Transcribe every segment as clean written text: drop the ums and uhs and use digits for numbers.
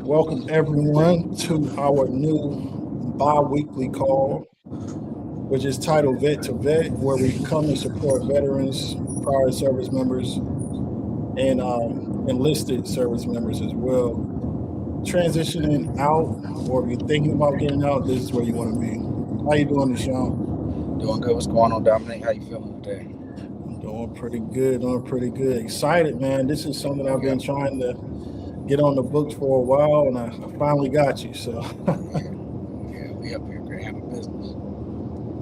Welcome everyone to our new bi-weekly call, which is titled Vet to Vet, where we come and support veterans, prior service members, and enlisted service members as well. Transitioning out, or if you're thinking about getting out, this is where you want to be. How you doing, Deshaun? Doing good. What's going on, Dominic? How you feeling today? I'm doing pretty good, doing pretty good. Excited, man. This is something I've been Yep. trying to get on the books for a while, and I finally got you. So Yeah. Yeah. We up here. Great handle business.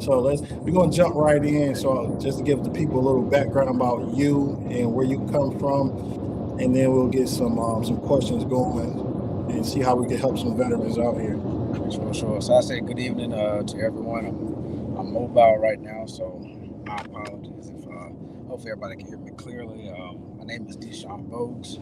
So we're gonna jump right in. So just to give the people a little background about you and where you come from, and then we'll get some questions going and see how we can help some veterans out here. Sure, sure. So I say good evening to everyone. I'm mobile right now, so my apologies if hopefully everybody can hear me clearly. My name is Deshaun Bogues,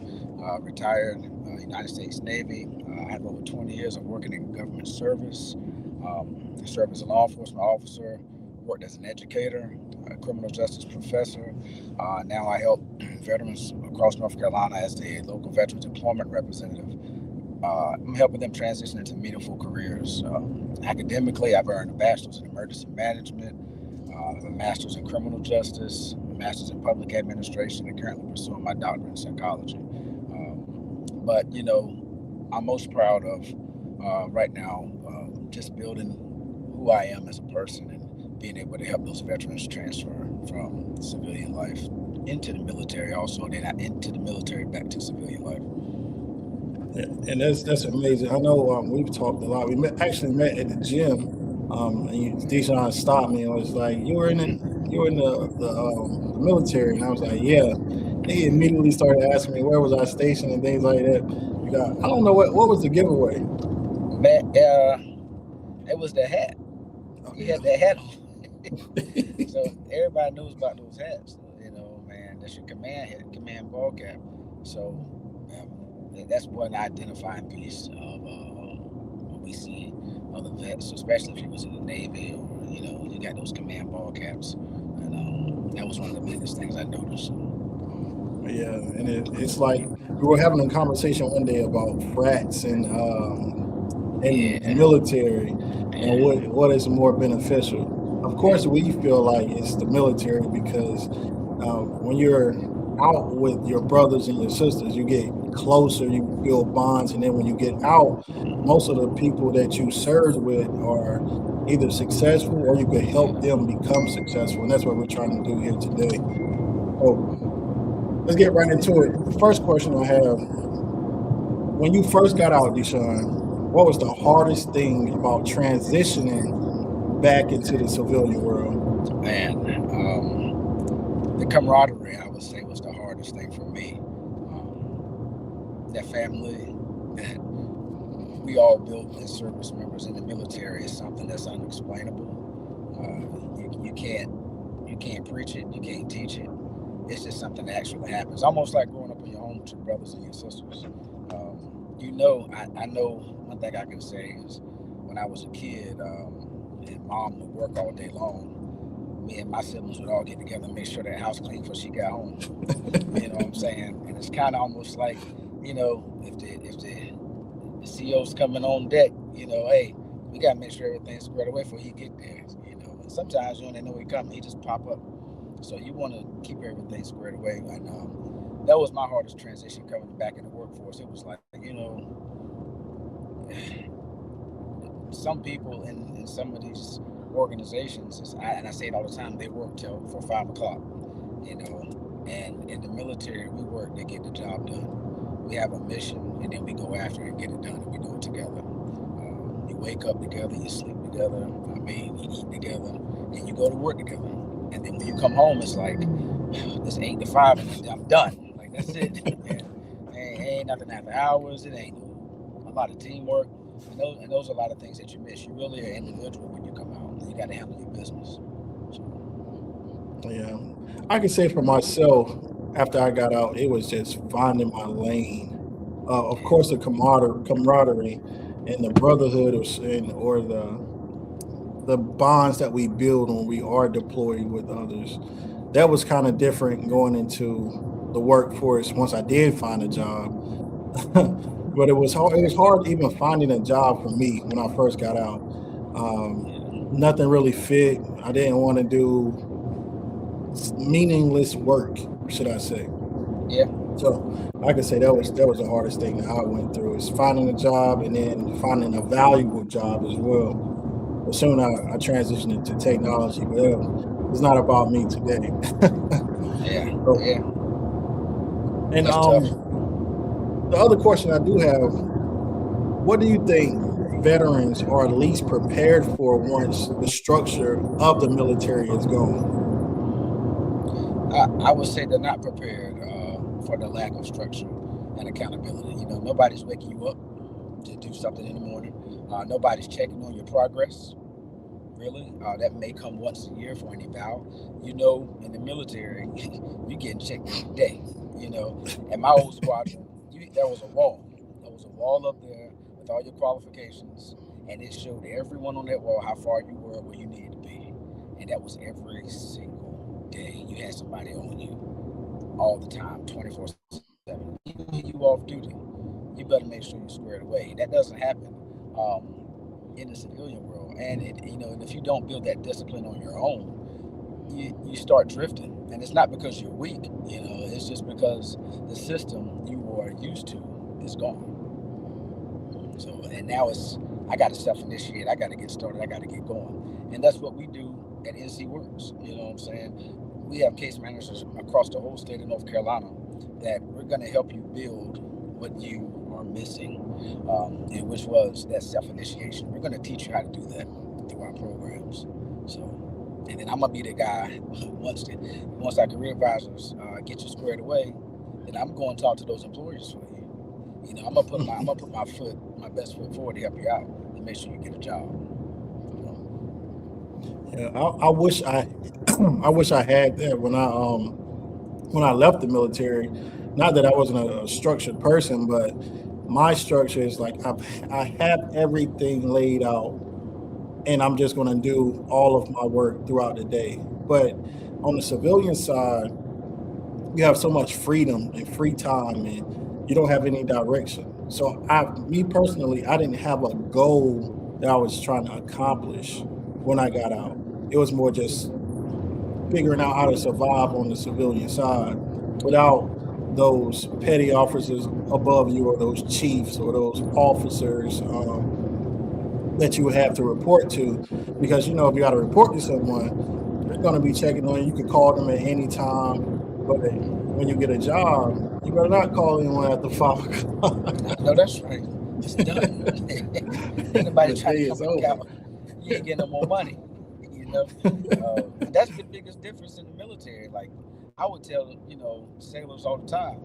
retired United States Navy. I have over 20 years of working in government service. I served as a law enforcement officer, worked as an educator, a criminal justice professor. Now I help veterans across North Carolina as the local veterans employment representative. I'm helping them transition into meaningful careers. Academically, I've earned a bachelor's in emergency management, a master's in criminal justice, a master's in public administration, and currently pursuing my doctorate in psychology. But I'm most proud of right now just building who I am as a person and being able to help those veterans transfer from civilian life into the military, also, and then into the military back to civilian life. Yeah, and that's amazing. I know we've talked a lot. Actually met at the gym. Deshaun stopped me and was like, you were in the military," and I was like, "Yeah." He immediately started asking me where was I stationed and things like that. I don't know what was the giveaway. But it was the hat. He had that hat on. So everybody knows about those hats. Man, that's your command hat, command ball cap. So that's one identifying piece of what we see other vets, especially if you was in the Navy or you got those command ball caps, and that was one of the biggest things I noticed. Yeah, and it's like we were having a conversation one day about frats and the Yeah, military and yeah, what is more beneficial. Of course, we feel like it's the military because when you're out with your brothers and your sisters, you get closer, you build bonds, and then when you get out, most of the people that you serve with are either successful or you can help them become successful, and that's what we're trying to do here today. So let's get right into it. The first question I have: when you first got out, Deshaun, what was the hardest thing about transitioning back into the civilian world? man. The camaraderie, I would say, was the hardest thing for me. That family that we all built as service members in the military is something that's unexplainable. You can't preach it, you can't teach it. It's just something that actually happens. Almost like growing up in your home with your brothers and your sisters. I know one thing I can say is when I was a kid, and mom would work all day long. Me and my siblings would all get together and make sure that house clean before she got home. You know what I'm saying? And it's kind of almost like, if the CEO's coming on deck, hey, we gotta make sure everything's squared away before he get there. And sometimes you don't even know he coming, he just pop up. So you want to keep everything squared away. And that was my hardest transition coming back in the workforce. It was like, some people in some of these organizations, and I say it all the time, they work till for 5 o'clock, and in the military, we work to get the job done. We have a mission, and then we go after it and get it done, and we do it together. You wake up together, you sleep together, you eat together, and you go to work together. And then when you come home, it's like, this 8 to 5, and I'm done. Like, that's it. And ain't nothing after hours. It ain't a lot of teamwork. And those are a lot of things that you miss. You really are individual when you come out. You got to handle your business. Yeah, I can say for myself, after I got out, it was just finding my lane. Of course, the camaraderie and the brotherhood or the bonds that we build when we are deployed with others. That was kind of different going into the workforce once I did find a job. but it was hard. It was hard even finding a job for me when I first got out. Nothing really fit. I didn't want to do meaningless work, should I say? Yeah. So I could say that was the hardest thing that I went through is finding a job and then finding a valuable job as well. But soon I transitioned into technology. Well, it's not about me today. Yeah. So, Yeah. and That's tough. the other question I do have, what do you think veterans are least prepared for once the structure of the military is gone? I would say they're not prepared for the lack of structure and accountability. Nobody's waking you up to do something in the morning. Nobody's checking on your progress. Really, that may come once a year for an eval. In the military, you getting checked every day. At my old squadron, there was a wall. There was a wall up there with all your qualifications, and it showed everyone on that wall how far you were where you needed to be, and that was every single day. You had somebody on you all the time, 24/7. Even when you off duty, you better make sure you're squared away. That doesn't happen. In the civilian world. And if you don't build that discipline on your own, you start drifting. And it's not because you're weak, it's just because the system you are used to is gone. So, and now I got to self-initiate. I got to get started. I got to get going. And that's what we do at NC Works. You know what I'm saying? We have case managers across the whole state of North Carolina that we're going to help you build what you are missing, and which was that self-initiation. We're going to teach you how to do that through our programs. So, and then I'm going to be the guy once our career advisors get you squared away, then I'm going to talk to those employers for you. I'm gonna put my best foot forward to help you out and make sure you get a job. Yeah, I wish I wish I had that when I left the military. Not that I wasn't a structured person, but my structure is like I have everything laid out, and I'm just going to do all of my work throughout the day. But on the civilian side, you have so much freedom and free time, and you don't have any direction. So me personally, I didn't have a goal that I was trying to accomplish when I got out. It was more just figuring out how to survive on the civilian side without those petty officers above you or those chiefs or those officers that you would have to report to. Because, if you got to report to someone, they're going to be checking on you. You can call them at any time. But when you get a job, you better not call anyone after 5 o'clock. No, that's right. It's done. Ain't nobody The trying day to is come back over. out. You ain't getting no more money. And that's the biggest difference in the military. Like I would tell sailors all the time,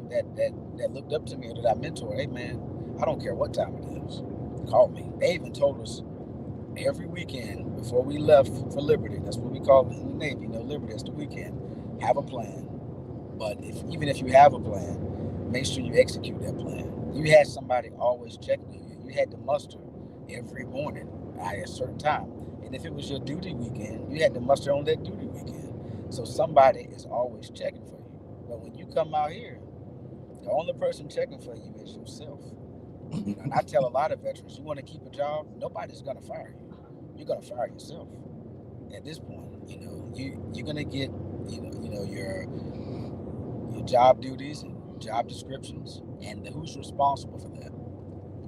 that looked up to me or that I mentor. Hey man, I don't care what time it is. Call me. They even told us every weekend before we left for Liberty. That's what we call it in the Navy. Liberty. That's the weekend. Have a plan. But even if you have a plan, make sure you execute that plan. You had somebody always checking on you. You had to muster every morning at a certain time. And if it was your duty weekend, you had to muster on that duty weekend. So somebody is always checking for you. But when you come out here, the only person checking for you is yourself. And I tell a lot of veterans, you want to keep a job, nobody's going to fire you. You're going to fire yourself. At this point, you're going to get, your job duties and job descriptions, and who's responsible for that?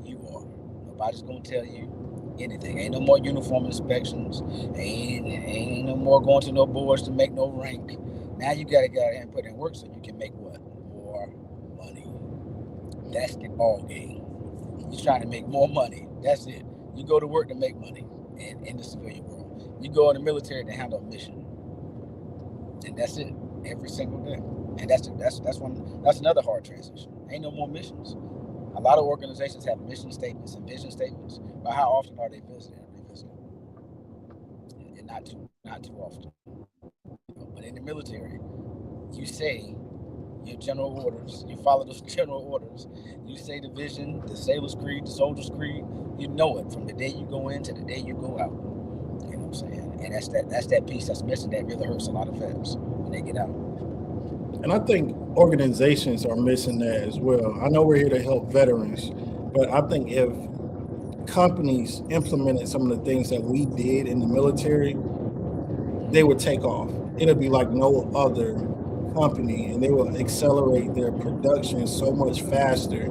You are. Nobody's gonna tell you anything. Ain't no more uniform inspections. Ain't no more going to no boards to make no rank. Now you gotta go out and put in work so you can make what? More money. That's the ball game. You're trying to make more money. That's it. You go to work to make money in the civilian world. You go in the military to handle a mission. And that's it. Every single day. And that's another hard transition. Ain't no more missions. A lot of organizations have mission statements and vision statements, but how often are they visiting and revisiting? And not too often. But in the military, you say your general orders, you follow those general orders, you say the vision, the sailor's creed, the soldier's creed, you know it from the day you go in to the day you go out. You know what I'm saying? And that's that piece that's missing that really hurts a lot of vets when they get out. And I think organizations are missing that as well. I know we're here to help veterans, but I think if companies implemented some of the things that we did in the military, they would take off. It'll be like no other company, and they will accelerate their production so much faster.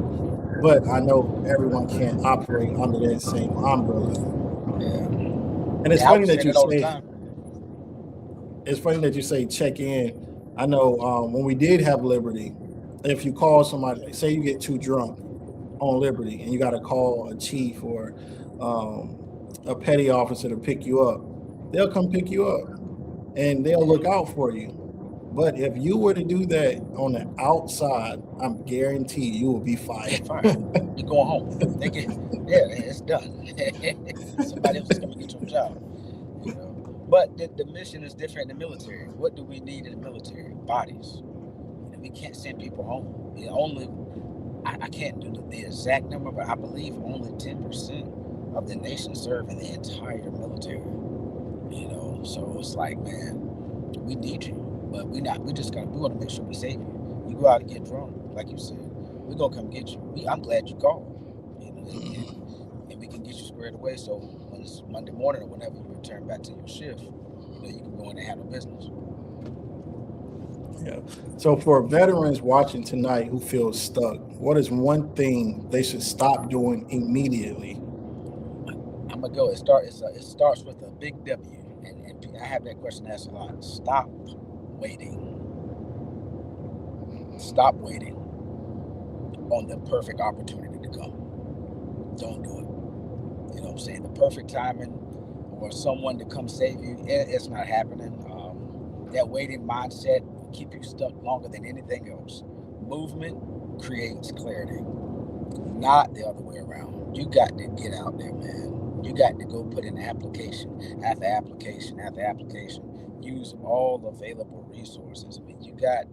But I know everyone can't operate under that same umbrella. Yeah. And it's Yeah, I funny would say that you that all the say time. it's funny that you say check in. I know when we did have Liberty, if you call somebody, like, say you get too drunk on Liberty, and you got to call a chief or um, a petty officer to pick you up, they'll come pick you up and they'll look out for you. But if you were to do that on the outside, I'm guaranteed you will be fired. Fine. You're going home. They get, yeah, it's done. Somebody else is coming to get your job. You know. But the mission is different in the military. What do we need in the military? Bodies. We can't send people home. I can't do the exact number, but I believe only 10% of the nation serve in the entire military. So it's like, man, we need you, but we want to make sure we save you. You go out and get drunk, like you said, we're gonna come get you. I'm glad you called. And we can get you squared away. So when it's Monday morning or whenever you return back to your shift, you can go in and handle business. Yeah. So for veterans watching tonight who feel stuck, what is one thing they should stop doing immediately? I'm gonna go. It starts with a big W, and I have that question asked a lot. Stop waiting. Stop waiting on the perfect opportunity to come. Don't do it. You know what I'm saying? The perfect timing or someone to come save you, it's not happening. That waiting mindset will keep you stuck longer than anything else. Movement creates clarity, not the other way around. You got to get out there, man. You got to go put in application after application after application. Use all available resources. I mean, you got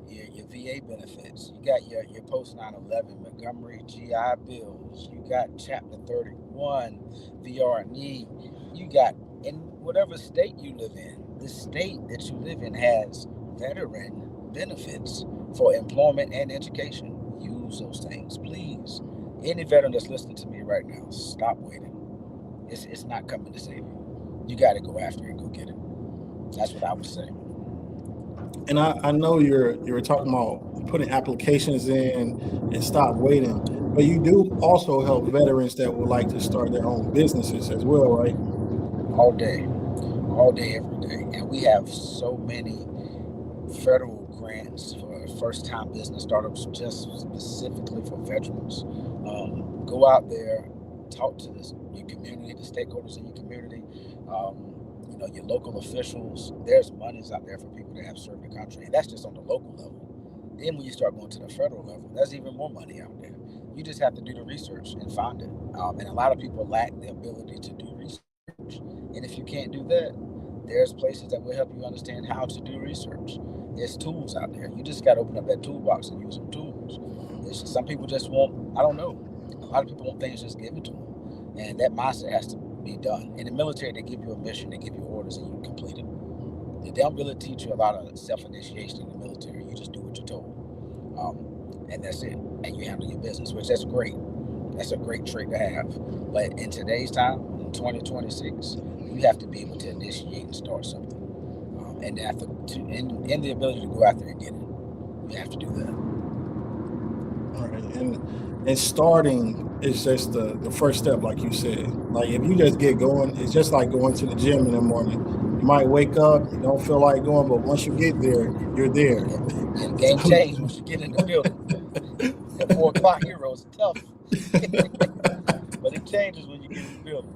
your VA benefits. You got your post 9/11 Montgomery GI bills. You got Chapter 31 VRE. You got in whatever state you live in. The state that you live in has veteran benefits for employment and education. Use those things, please. Any veteran that's listening to me right now, stop waiting. It's not coming to save you. You got to go after it and go get it. That's what I would say. And I know you're talking about putting applications in and stop waiting, but you do also help veterans that would like to start their own businesses as well, right? All day, every day. And we have so many federal grants for first-time business startups, just specifically for veterans. Go out there, talk to your community, the stakeholders in your community, your local officials. There's monies out there for people that have served the country, and that's just on the local level. Then when you start going to the federal level, there's even more money out there. You just have to do the research and find it. And a lot of people lack the ability to do research. And if you can't do that, there's places that will help you understand how to do research. There's tools out there. You just got to open up that toolbox and use some tools. Some people just want, I don't know. A lot of people want things just given to them. And that mindset has to be done. In the military, they give you a mission, they give you orders, and you complete it. They don't really teach you a lot of self-initiation in the military. You just do what you're told. And that's it. And you handle your business, which that's great. That's a great trait to have. But in today's time, in 2026, you have to be able to initiate and start something. And the ability to go out there and get it. You have to do that. All right. And starting is just the first step, like you said. Like if you just get going, it's just like going to the gym in the morning. You might wake up, you don't feel like going, but once you get there, you're there. And game change once you get in the building. The 4 o'clock heroes are tough. But it changes when you get in the building.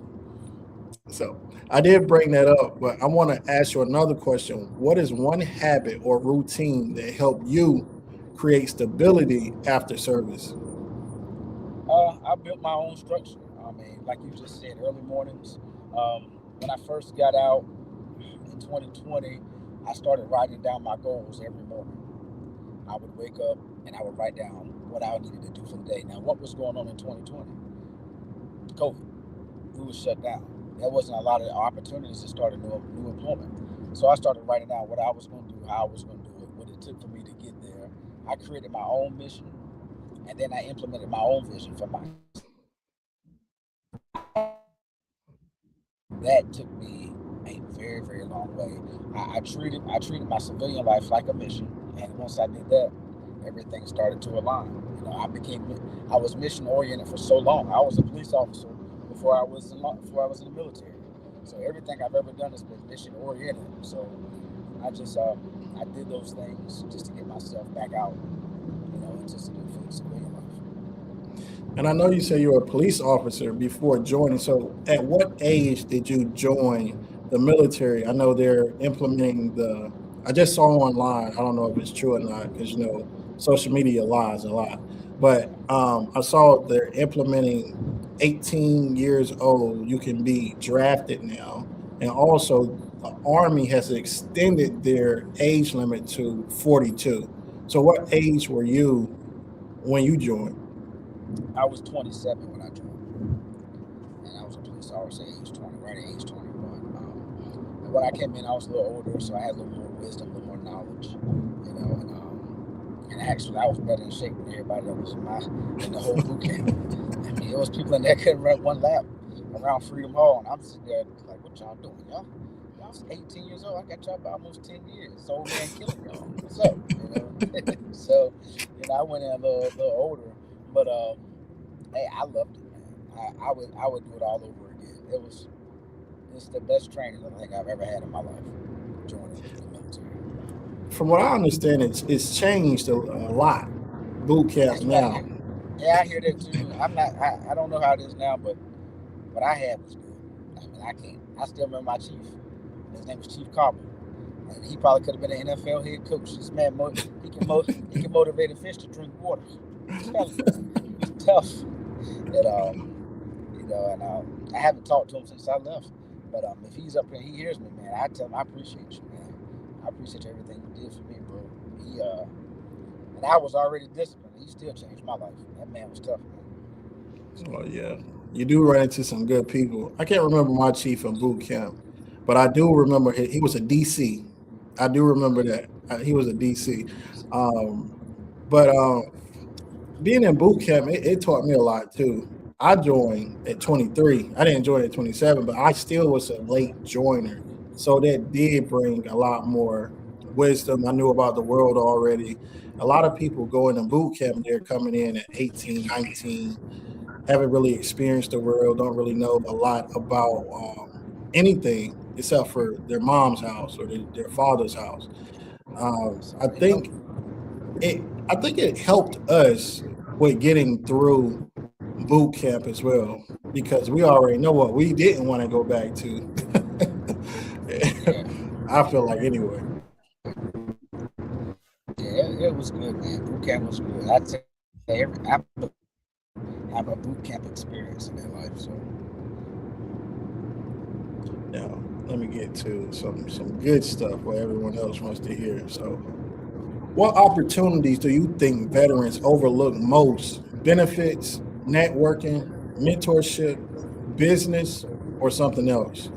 So I did bring that up, but I want to ask you another question. What is one habit or routine that helped you create stability after service? I built my own structure. I mean, like you just said, early mornings. When I first got out in 2020, I started writing down my goals every morning. I would wake up and I would write down what I needed to do for the day. Now, what was going on in 2020? COVID. We were shut down. There wasn't a lot of opportunities to start a new employment. So I started writing down what I was going to do, how I was going to do it, what it took for me to get I created my own mission, and then I implemented my own vision for myself. That took me a very, very long way. I treated my civilian life like a mission, and once I did that, everything started to align. I was mission oriented for so long. I was a police officer before I was in the military. So everything I've ever done has been mission oriented. So I did those things just to get myself back out, into civilian life. And I know you say you were a police officer before joining. So, at what age did you join the military? I know they're implementing I just saw online. I don't know if it's true or not because, social media lies a lot. But I saw they're implementing 18 years old. You can be drafted now. And also, the Army has extended their age limit to 42. So, what age were you when you joined? I was 27 when I joined, and I was a police officer at age 20, right at age 21. And when I came in, I was a little older, so I had a little more wisdom, a little more knowledge, and actually I was better in shape than everybody that was in the whole boot camp. I mean, there was people in there couldn't run one lap around Freedom Hall, and I'm sitting there like, what y'all doing, y'all? Y'all 18 years old. I got y'all about almost 10 years. This old man killing y'all. What's up? So, I went in a little older, but hey, I loved it, man. I would do it all over again. It's the best training I think I've ever had in my life. Joining the military. From what I understand, it's changed a lot. Boot camp That's what I now. hear. Yeah, I hear that too. I don't know how it is now, but what I had was good. I mean, I can't. I still remember my chief. His name was Chief Carver. And he probably could have been an NFL head coach. This man, he can motivate a fish to drink water. It's tough. And I haven't talked to him since I left. But if he's up here, he hears me, man. I tell him I appreciate you, man. I appreciate everything you did for me, bro. And I was already disciplined. He still changed my life. That man was tough, man. So, Well, yeah, you do run into some good people. I can't remember my chief in boot camp, but I do remember he was a DC. I do remember that he was a DC. Um, but being in boot camp, it taught me a lot too. I joined at 23. I didn't join at 27, but I still was a late joiner. So that did bring a lot more wisdom. I knew about the world already. A lot of people go into boot camp, they're coming in at 18, 19, haven't really experienced the world, don't really know a lot about anything except for their mom's house or their father's house. I sorry to help. think it helped us with getting through boot camp as well because we already know what we didn't want to go back to. Yeah, I feel like anyway. yeah, it was good, man. Boot camp was good. I tell you, have a boot camp experience in their life. So Now, let me get to some good stuff what everyone else wants to hear. So, what opportunities do you think veterans overlook most? Benefits, networking, mentorship, business, or something else?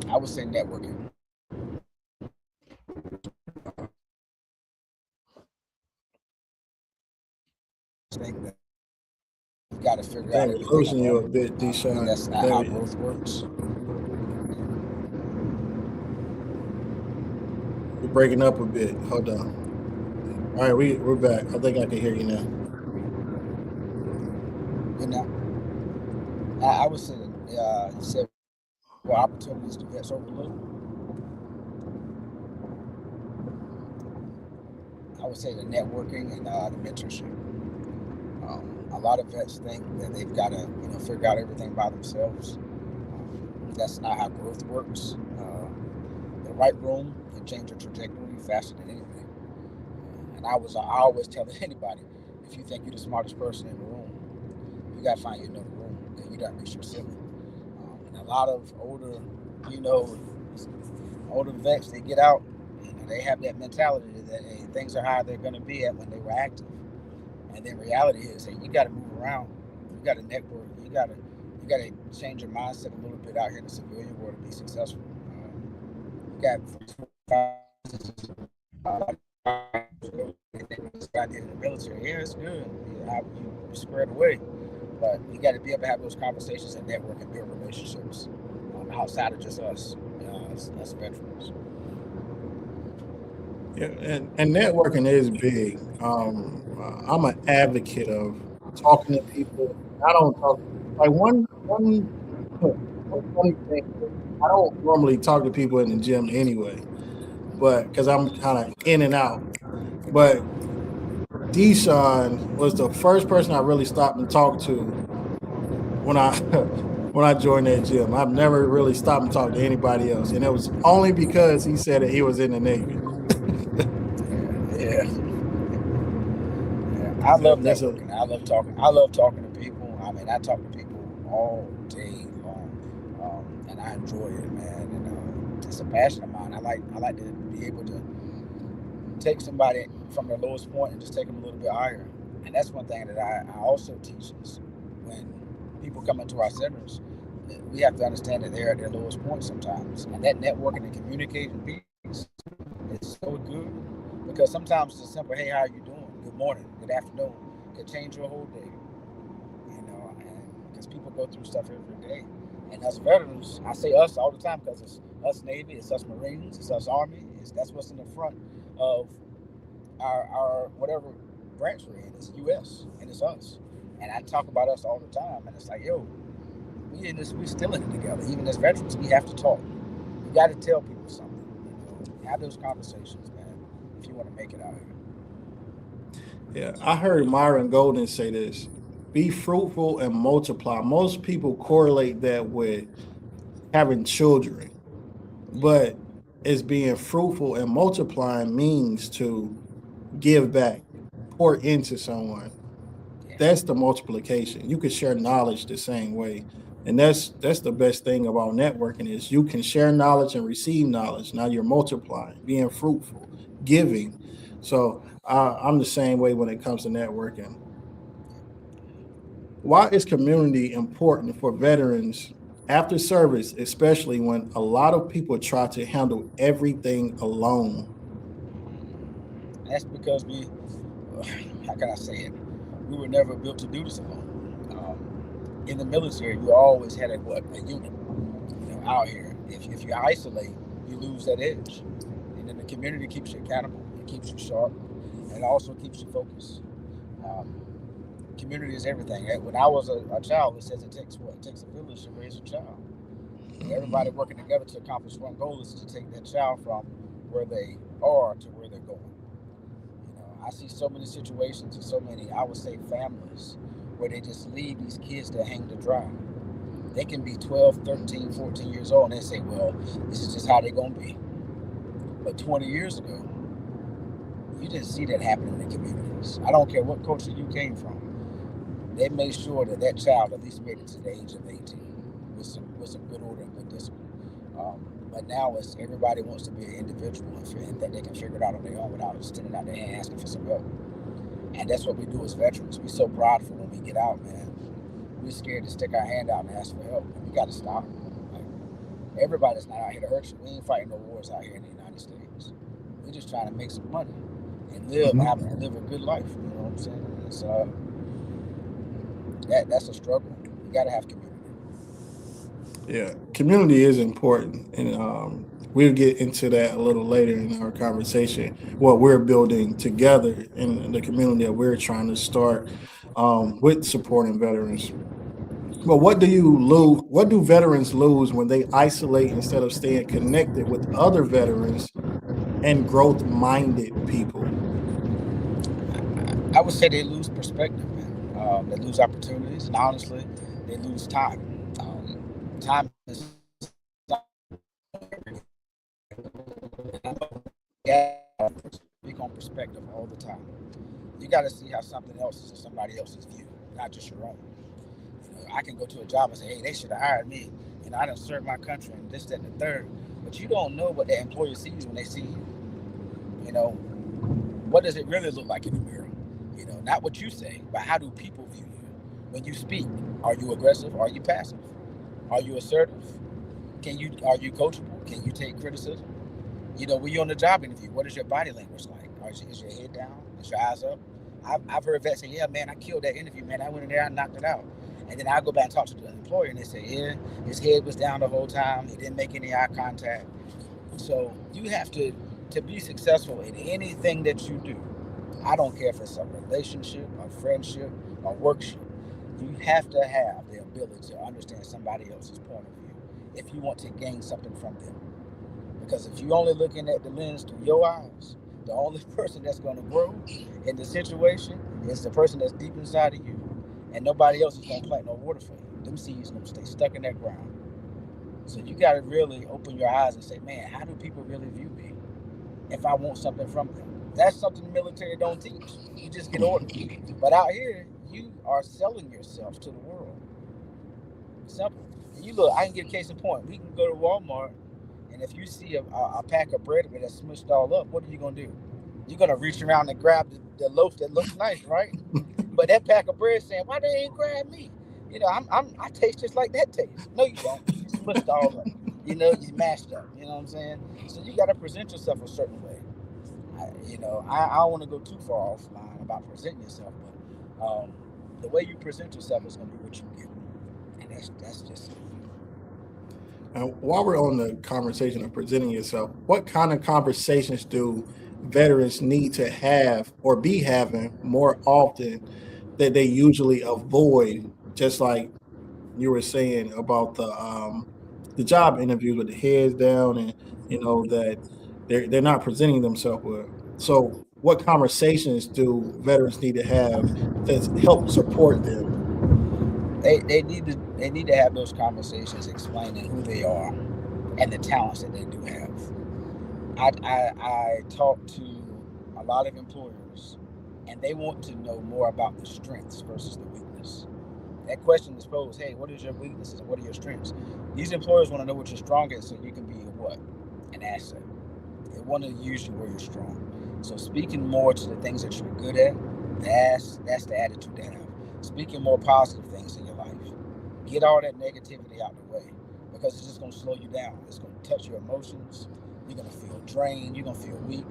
I would say networking. I think that you got to I figure out think we're everything losing you a alone. bit, Deshaun. That's not how growth works. You're breaking up a bit. Hold on. All right, we're back. I think I can hear you now. You know, I would say that you said what opportunities do vets overlook. I would say the networking and the mentorship. A lot of vets think that they've got to, figure out everything by themselves. That's not how growth works. The right room can change your trajectory faster than anything. And I always tell anybody, if you think you're the smartest person in the room, you got to find your another room, and you got to reach your ceiling. And a lot of you know, older vets, they get out, they have that mentality that hey, things are how they're going to be at when they were active. And then reality is, hey, you got to move around. You got to network. You got to change your mindset a little bit out here in the civilian world to be successful. You got This guy did in the military. Yeah, it's good. You squared away. But you got to be able to have those conversations and network and build relationships outside of just us, as veterans. Yeah, and networking is big. I'm an advocate of talking to people. I don't talk like one funny thing. I don't normally talk to people in the gym anyway, but because I'm kind of in and out. But Deshaun was the first person I really stopped and talked to when I when I joined that gym. I've never really stopped and talked to anybody else, and it was only because he said that he was in the Navy. Yeah, yeah. I Yeah, love networking. I love talking. I love talking to people. I mean, I talk to people all day long, and I enjoy it, man. And it's a passion of mine. I like to be able to take somebody from their lowest point and just take them a little bit higher. And that's one thing that I also teach is when people come into our centers, we have to understand that they're at their lowest point sometimes. And that networking and communicating piece is so good because sometimes it's simple, hey, how are you doing? Good morning, good afternoon, could change your whole day. And because people go through stuff every day. And us veterans, I say us all the time because it's us Navy, it's us Marines, it's us Army, that's what's in the front of our whatever branch we're in. It's U.S. and it's us. And I talk about us all the time. And it's like, yo, we still in it together. Even as veterans, we have to talk. You got to tell people something. Have those conversations, man, if you want to make it out Yeah, I heard Myron Golden say this: "Be fruitful and multiply." Most people correlate that with having children, here. but it's being fruitful and multiplying means to give back, pour into someone. Yeah, That's the multiplication. You can share knowledge the same way, and that's the best thing about networking is you can share knowledge and receive knowledge. Now you're multiplying, being fruitful, giving. So I'm the same way when it comes to networking. Why is community important for veterans after service, especially when a lot of people try to handle everything alone? yeah. That's because how can I say it? We were never built to do this alone. In the military, you always had a unit, out here. If you isolate, you lose that edge. And then the community keeps you accountable. It keeps you sharp. And it also keeps you focused. Um, Community is everything. When I was a child, it says it takes what? It takes a village to raise a child. And everybody working together to accomplish one goal is to take that child from where they are to where they're going. I see so many situations and so many, I would say, families where they just leave these kids to hang to dry. They can be 12, 13, 14 years old and they say, well, this is just how they're going to be. But 20 years ago, you didn't see that happen in the communities. I don't care what culture you came from. They made sure that that child at least made it to the age of 18 with some good order and good discipline. But now it's everybody wants to be an individual and that they can figure it out on their own without extending out their hand asking for some help. And that's what we do as veterans. We're so prideful when we get out, man. We're scared to stick our hand out and ask for help. And we got to stop. Like, everybody's not out here to hurt you. We ain't fighting no wars out here in the United States. We're just trying to make some money and live a good life. You know what I'm saying? It's that's a struggle. You got to have community. Yeah, community is important, and we'll get into that a little later in our conversation. What we're building together in the community that we're trying to start with supporting veterans. But what do you lose? What do veterans lose when they isolate instead of staying connected with other veterans and growth-minded people? I would say they lose perspective, man. They lose opportunities, and honestly, they lose time. Time is speak on perspective all the time. You got to see how something else is in somebody else's view, not just your own. I can go to a job and say, hey, they should have hired me. I done served my country and this, that, and the third. But you don't know what the employer sees when they see you. You know, what does it really look like in the mirror? Not what you say, but how do people view you? When you speak, are you aggressive? Are you passive? Are you assertive? Are you coachable? Can you take criticism? When you're on the job interview, what is your body language like? Is your head down? Is your eyes up? I've heard vets say, yeah, man, I killed that interview, man. I went in there, I knocked it out. And then I go back and talk to the employer, and they say, yeah, his head was down the whole time. He didn't make any eye contact. So you have to be successful in anything that you do. I don't care if it's a relationship, a friendship, a workship. You have to have the ability to understand somebody else's point of view if you want to gain something from them. Because if you're only looking at the lens through your eyes, the only person that's going to grow in the situation is the person that's deep inside of you. And nobody else is going to plant no water for you. Them seeds going to stay stuck in that ground. So you got to really open your eyes and say, man, how do people really view me if I want something from them? That's something the military don't teach. You just get orders. But out here, you are selling yourself to the world. Simple. And you look, I can get a case in point. We can go to Walmart, and if you see a pack of bread that's smushed all up, what are you going to do? You're going to reach around and grab the loaf that looks nice, right? But that pack of bread saying, why they ain't grab me? I taste just like that taste. No, you don't. You smushed all up. You mashed up. You know what I'm saying? So you got to present yourself a certain way. I don't want to go too far offline about presenting yourself, but the way you present yourself is going to be what you get. And that's just it. And while we're on the conversation of presenting yourself, what kind of conversations do veterans need to have or be having more often that they usually avoid? Just like you were saying about the job interviews with the heads down, and that they're not presenting themselves well. So, what conversations do veterans need to have to help support them? They need to have those conversations explaining who they are and the talents that they do have. I talk to a lot of employers, and they want to know more about the strengths versus the weakness. That question is posed, hey, what is your weaknesses and what are your strengths? These employers want to know what you're strong at so you can be an asset. They want to use you where you're strong. So speaking more to the things that you're good at, that's the attitude to have. Speaking more positive things in your life. Get all that negativity out of the way, because it's just going to slow you down. It's going to touch your emotions. You're going to feel drained. You're going to feel weak.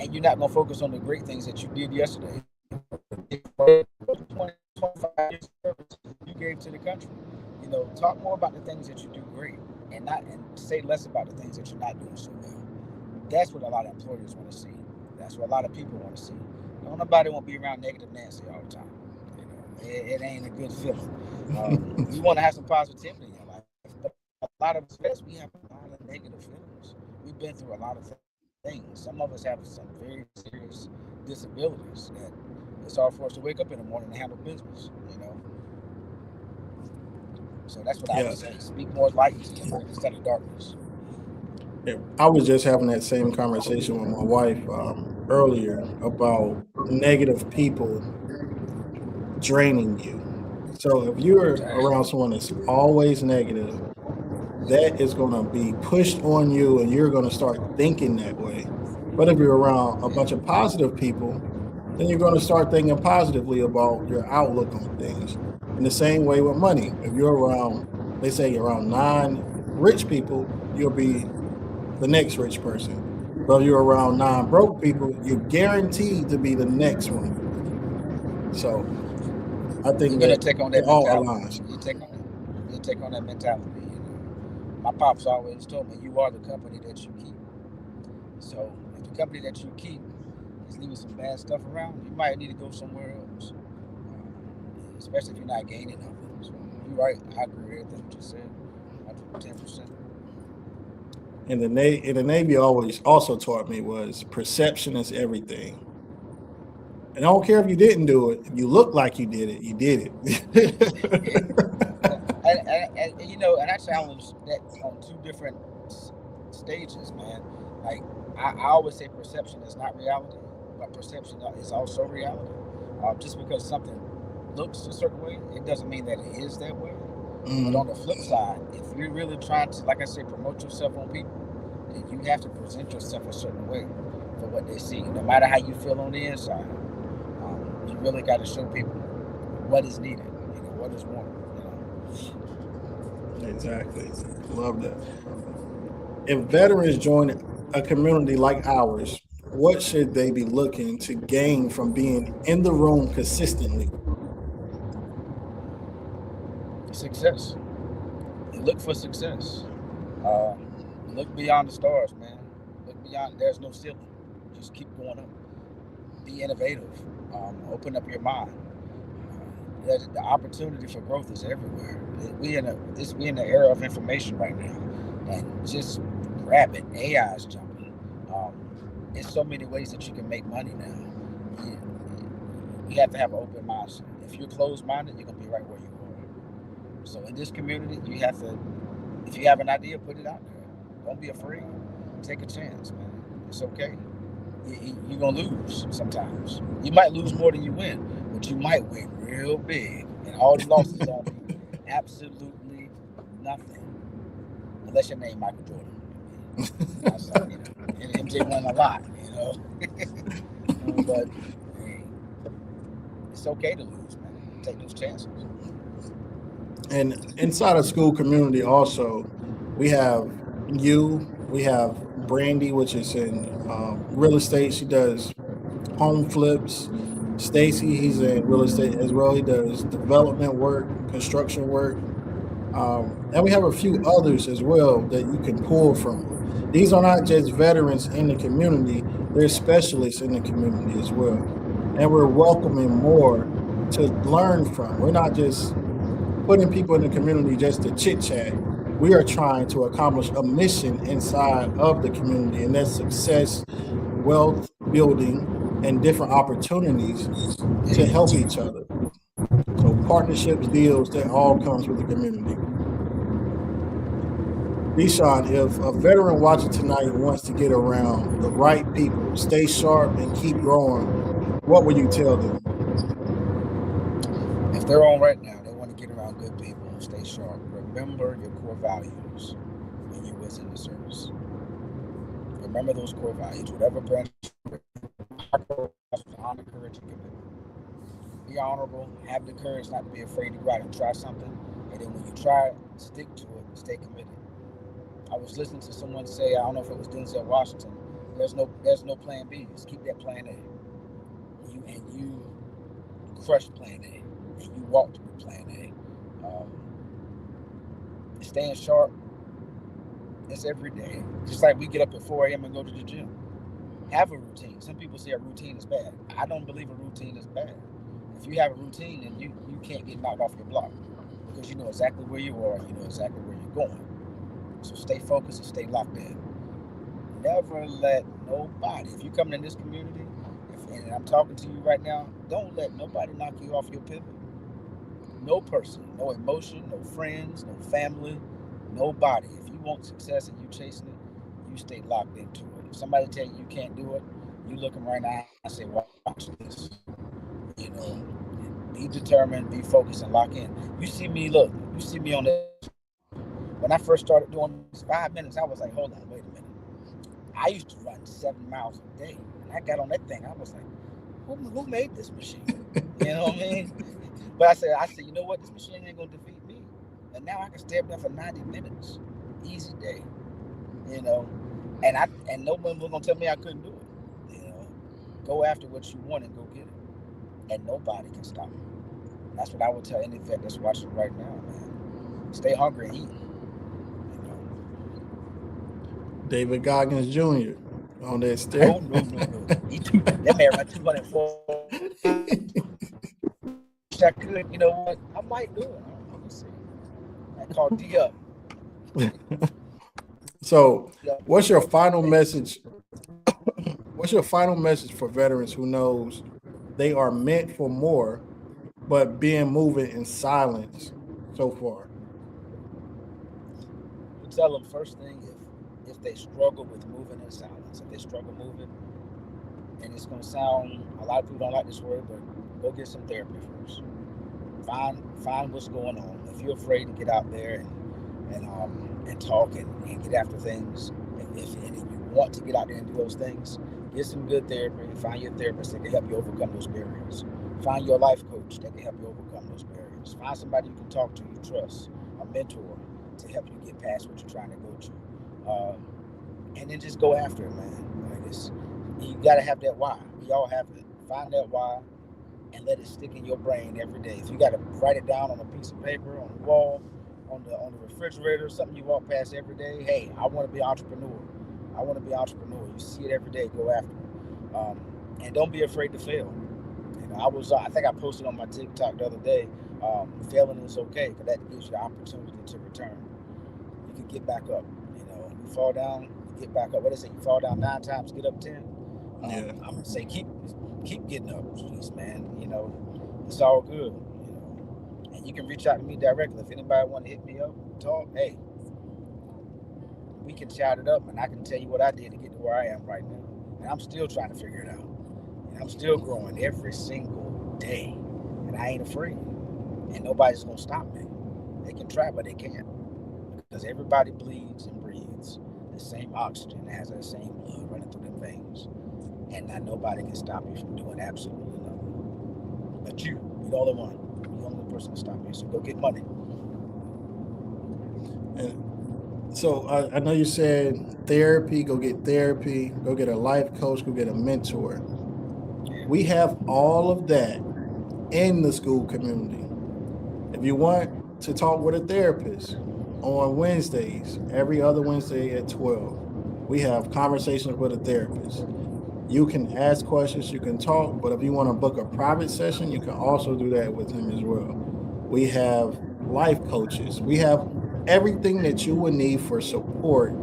And you're not going to focus on the great things that you did yesterday. 20, 25 years of service you gave to the country. Talk more about the things that you do great, and say less about the things that you're not doing so well. That's what a lot of employers want to see. That's what a lot of people want to see. Nobody want to be around negative Nancy all the time. It ain't a good feeling. You want to have some positivity in your life, but a lot of us, we have a lot of negative feelings. We've been through a lot of things. Some of us have some very serious disabilities that it's hard for us to wake up in the morning and handle business. So that's what I would say. Speak more light instead of darkness. Yeah, I was just having that same conversation with my wife earlier about negative people draining you. So if you're around someone that's always negative, that is going to be pushed on you, and you're going to start thinking that way. But if you're around a bunch of positive people, then you're going to start thinking positively about your outlook on things. In the same way with money, if you're around, they say around 9 rich people, you'll be the next rich person. But if you're around 9 broke people, you're guaranteed to be the next one. So I think you're gonna take on that all mentality. You take on that mentality. My pops always told me, you are the company that you keep. So if the company that you keep is leaving some bad stuff around, you might need to go somewhere else. Especially if you're not gaining nothing. So you're right. I agree with everything you just said. 110%. And the Navy always also taught me was perception is everything. And I don't care if you didn't do it. If you look like you did it, you did it. And I challenge that on 2 different stages, man. Like I always say, perception is not reality, but perception is also reality. Just because something looks a certain way, it doesn't mean that it is that way. But on the flip side, if you're really trying to, like I say, promote yourself on people, then you have to present yourself a certain way for what they see. No matter how you feel on the inside, you really got to show people what is needed, what is wanted. Exactly. Love that. If veterans join a community like ours, what should they be looking to gain from being in the room consistently? Success. You look for success. Uh, look beyond the stars, man. Look beyond. There's no ceiling. Just keep going up. Be innovative. Open up your mind. The opportunity for growth is everywhere. We in the era of information right now, and just grab it. AI is jumping. Um, there's so many ways that you can make money now. You have to have an open mindset. If you're closed minded, you're gonna be right where you are. So in this community, you have to. If you have an idea, put it out there. Don't be afraid. Take a chance, man. It's okay. You're gonna lose sometimes. You might lose more than you win, but you might win real big, and all the losses don't mean absolutely nothing, unless your name Michael Jordan. That's like, and MJ won a lot, but hey, it's okay to lose, man. Take those chances. And inside of Skool community, also, we have we have Brandy, which is in real estate. She does home flips. Stacy, he's in real estate as well. He does development work, construction work. And we have a few others as well that you can pull from. These are not just veterans in the community, they're specialists in the community as well. And we're welcoming more to learn from. We're not just putting people in the community just to chit chat. We are trying to accomplish a mission inside of the community, and that's success, wealth building, and different opportunities to help each other. So partnerships, deals, that all comes with the community. Deshaun, if a veteran watching tonight wants to get around the right people, stay sharp, and keep growing, what would you tell them? If they're on right now, they want to get around good people, stay sharp. Remember your core values when you was in the service. Remember those core values, whatever branch honor, courage, and commitment. Be honorable, have the courage not to be afraid to go out and try something, and then when you try it, stick to it, stay committed. I was listening to someone say, I don't know if it was Denzel Washington, there's no plan B, just keep that plan A. You crushed plan A, and you walked with plan A. Staying sharp, it's every day. Just like we get up at 4 a.m. and go to the gym. Have a routine. Some people say a routine is bad. I don't believe a routine is bad. If you have a routine, then you can't get knocked off your block because you know exactly where you are, you know exactly where you're going. So stay focused and stay locked in. Never let nobody, if you're coming in this community, and I'm talking to you right now, don't let nobody knock you off your pivot. No person, no emotion, no friends, no family, nobody. If you want success and you chasing it, you stay locked into it. If somebody tell you can't do it, you look them right now and say, watch this. You know, be determined, be focused, and lock in. You see me on this. When I first started doing this 5 minutes, I was like, hold on, wait a minute. I used to run 7 miles a day. And I got on that thing. I was like, who made this machine? You know what I mean? But I said, you know what? This machine ain't gonna defeat me. And now I can stay up there for 90 minutes, easy day. You know, and no one was gonna tell me I couldn't do it. You know, go after what you want and go get it, and nobody can stop you. That's what I would tell any vet that's watching right now, man. Stay hungry and eat. You know. David Goggins Jr. on that No, stair. That man ran 204. I could, you know what? I might do it. Let me see. I called D up. So, what's your final message? What's your final message for veterans who knows they are meant for more, but being moving in silence so far? You tell them first thing if they struggle with moving in silence, if they struggle moving, and it's gonna sound a lot of people don't like this word, but go get some therapy first. Find what's going on. If you're afraid to get out there and talk and get after things, and if you want to get out there and do those things, get some good therapy. Find your therapist that can help you overcome those barriers. Find your life coach that can help you overcome those barriers. Find somebody you can talk to, you trust, a mentor to help you get past what you're trying to go to. and then just go after it, man. Like you gotta have that why. We all have it. Find that why and let it stick in your brain every day. If you gotta write it down on a piece of paper, on the wall, on the refrigerator, something you walk past every day. Hey, I want to be an entrepreneur. I want to be an entrepreneur. You see it every day. Go after it, and don't be afraid to fail. I think I posted on my TikTok the other day. Failing is okay because that gives you the opportunity to return. You can get back up. You fall down, you get back up. What they say, you fall down 9 times, get up 10. Yeah. I'm gonna say keep getting up, jeez, man. It's all good. And you can reach out to me directly if anybody want to hit me up, talk. Hey, we can chat it up, and I can tell you what I did to get to where I am right now. And I'm still trying to figure it out. And I'm still growing every single day, and I ain't afraid. And nobody's gonna stop me. They can try, but they can't, because everybody bleeds and breathes the same oxygen, has that same blood running through their veins, and not nobody can stop you from doing absolutely nothing. But you're the only one. You're the only person to stop you. So go get money. And so I know you said therapy, go get therapy, go get a life coach, go get a mentor. We have all of that in the Skool community. If you want to talk with a therapist on Wednesdays, every other Wednesday at 12, we have conversations with a therapist. You can ask questions, you can talk, but if you want to book a private session, you can also do that with him as well. We have life coaches. We have everything that you would need for support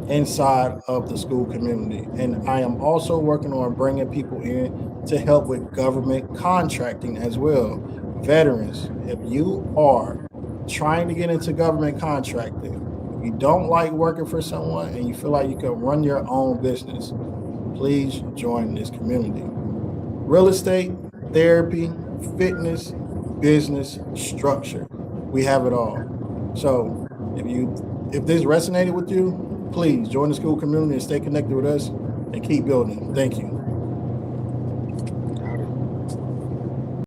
inside of the Skool community. And I am also working on bringing people in to help with government contracting as well. Veterans, if you are trying to get into government contracting, if you don't like working for someone and you feel like you can run your own business, please join this community. Real estate, therapy, fitness, business, structure. We have it all. So if you if this resonated with you, please join the Skool community and stay connected with us and keep building. Thank you.